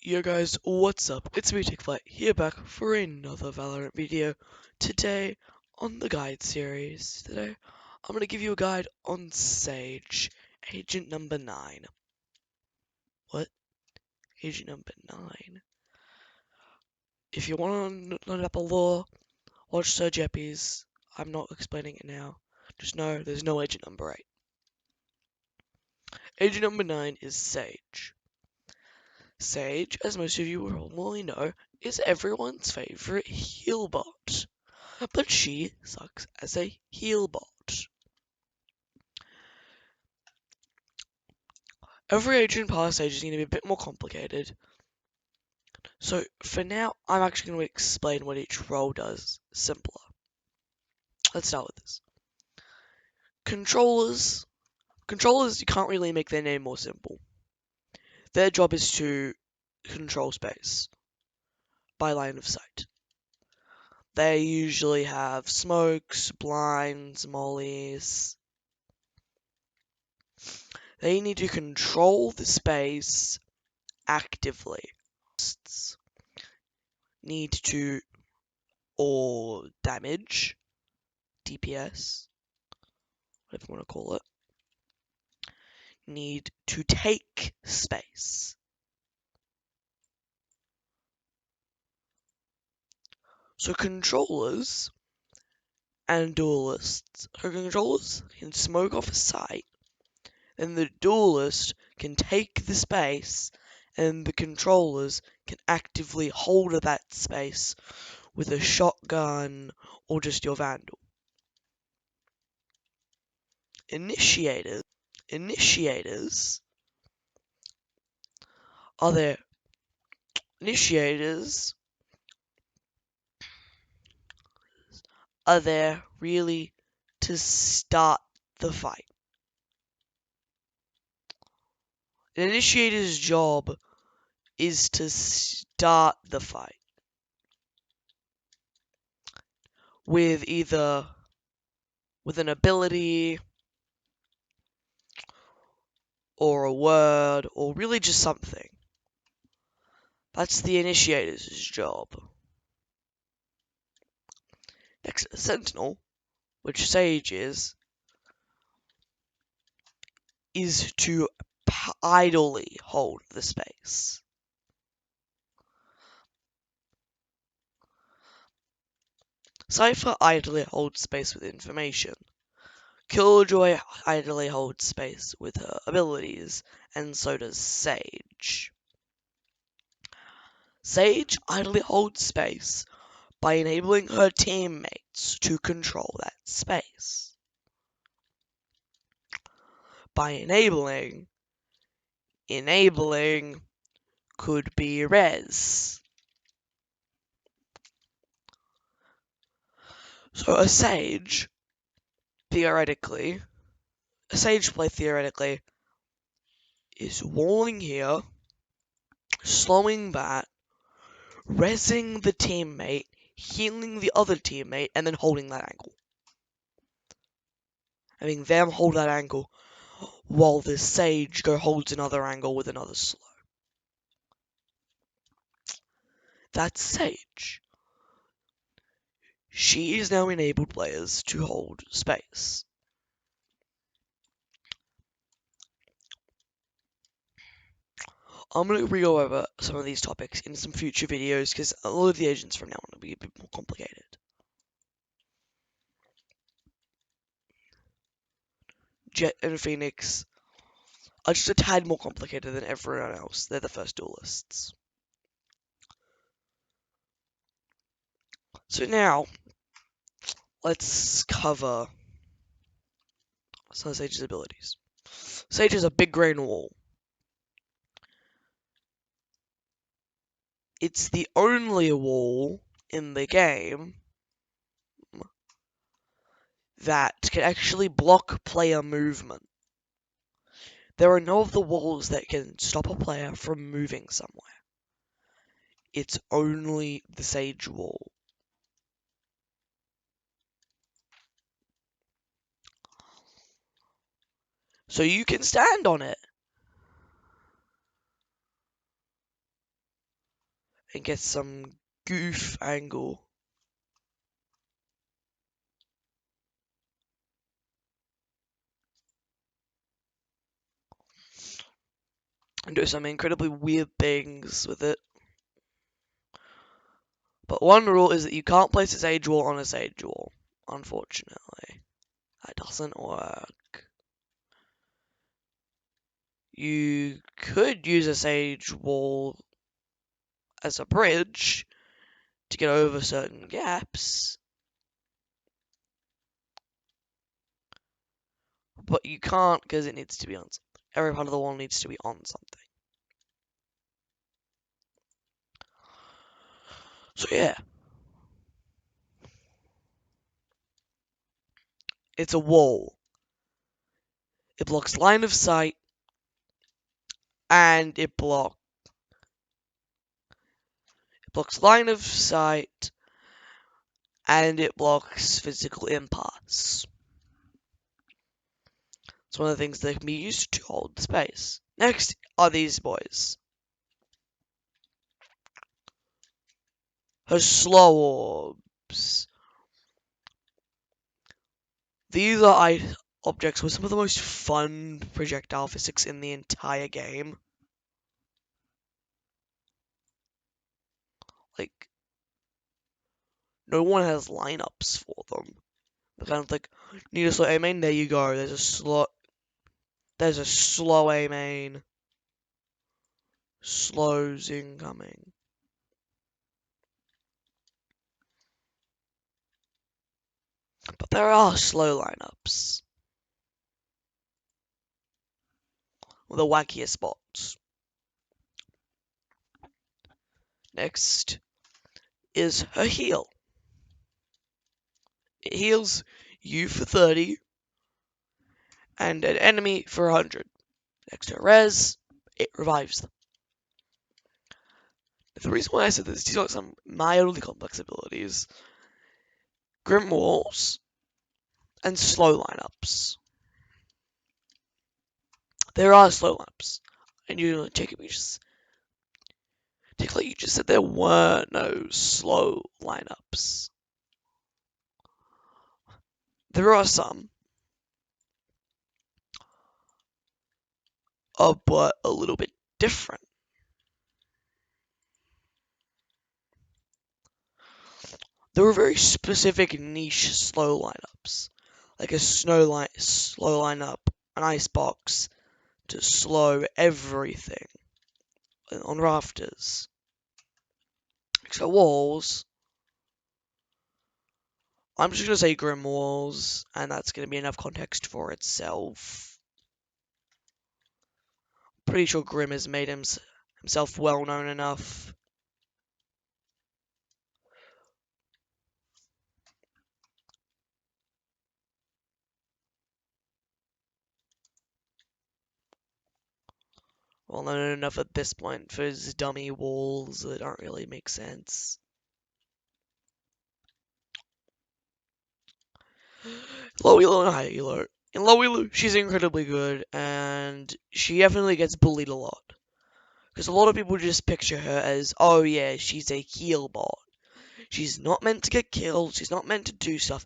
Yo guys, what's up? It's me, TickFlight, here back for another Valorant video. Today, on the guide series, I'm going to give you a guide on Sage, Agent number 9. What? Agent number 9? If you want to learn about the lore, watch Surge Eppies. I'm not explaining it now. Just know there's no Agent number 8. Agent number 9 is Sage. Sage, as most of you will probably know, is everyone's favorite heal bot. But she sucks as a heal bot. Every agent past Sage is going to be a bit more complicated. So for now, I'm actually going to explain what each role does simpler. Let's start with this. Controllers, you can't really make their name more simple. Their job is to control space by line of sight. They usually have smokes, blinds, mollies. They need to control the space actively. Need to, or damage, DPS, whatever you want to call it, need to take space. So controllers and duelists. So controllers can smoke off a site, then the duelist can take the space, and the controllers can actively hold that space with a shotgun or just your vandal. Initiators are there. Initiators are there really to start the fight. An initiator's job is to start the fight with either with an ability or a word or really just something. That's the initiator's job. Next, a sentinel, which Sage is to idly hold the space. Cypher idly holds space with information. Killjoy idly holds space with her abilities, and so does Sage. Sage idly holds space by enabling her teammates to control that space. By enabling could be res. So a Sage play theoretically is walling here, slowing that, resing the teammate, healing the other teammate, and then holding that angle. Having them hold that angle while the Sage holds another angle with another slow. That's Sage. She has now enabled players to hold space. I'm going to re-go over some of these topics in some future videos because a lot of the agents from now on will be a bit more complicated. Jet and Phoenix are just a tad more complicated than everyone else. They're the first duelists. So now, let's cover some of Sage's abilities. Sage has a big green wall. It's the only wall in the game that can actually block player movement. There are no other walls that can stop a player from moving somewhere. It's only the Sage wall. So you can stand on it. and get some goof angle. And do some incredibly weird things with it. But one rule is that you can't place a sage wall on a sage wall, unfortunately. That doesn't work. You could use a sage wall as a bridge to get over certain gaps, but you can't because it needs to be on something. Every part of the wall needs to be on something. So yeah. It's a wall. It blocks line of sight, and it blocks line of sight, and it blocks physical impasse. It's one of the things that can be used to hold space. Next are these boys. Her slow orbs. These are objects with some of the most fun projectile physics in the entire game. Like, no one has lineups for them. They're kind of like, need a slow A main? There you go. There's a slow A main. Slows incoming. But there are slow lineups. With the wackiest spots. Next is her heal. It heals you for 30 and an enemy for 100. Next to res, it revives them. The reason why I said this, she's got some mildly complex abilities. Grim walls and slow lineups. There are slow lineups. And you take it, like you just said there were no slow lineups. There are some. But a little bit different. There were very specific niche slow lineups, like a slow lineup, an icebox to slow everything on rafters. So walls, I'm just gonna say Grim walls, and that's gonna be enough context for itself. Pretty sure Grim has made himself well known enough. Well known enough at this point for his dummy walls that don't really make sense. Low elo and high elo. In low elo, she's incredibly good, and she definitely gets bullied a lot. Because a lot of people just picture her as, oh yeah, she's a heal bot. She's not meant to get killed, she's not meant to do stuff.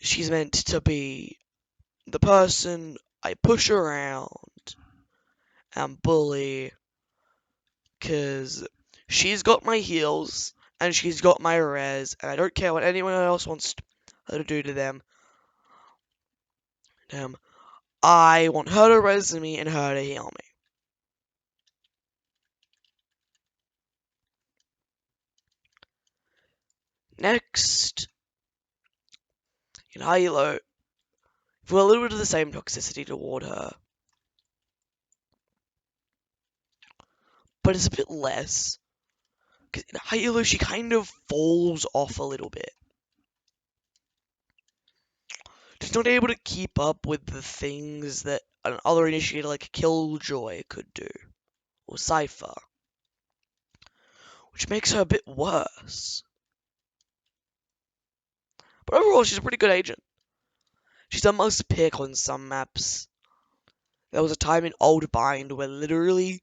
She's meant to be the person I push around and bully, because she's got my heals, and she's got my res, and I don't care what anyone else wants her to do to them. I want her to res me and her to heal me. Next, in high elo, we've got a little bit of the same toxicity toward her, but it's a bit less. Because in high elo, she kind of falls off a little bit. She's not able to keep up with the things that an other initiator like Killjoy could do, or Cypher, which makes her a bit worse. But overall, she's a pretty good agent. She's a must pick on some maps. There was a time in Old Bind where literally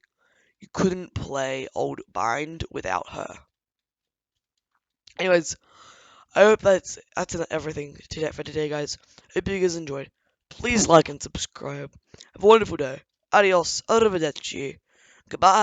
you couldn't play Old Bind without her. Anyways, I hope that's everything for today, guys. Hope you guys enjoyed. Please like and subscribe. Have a wonderful day. Adios. Arrivederci. Goodbye.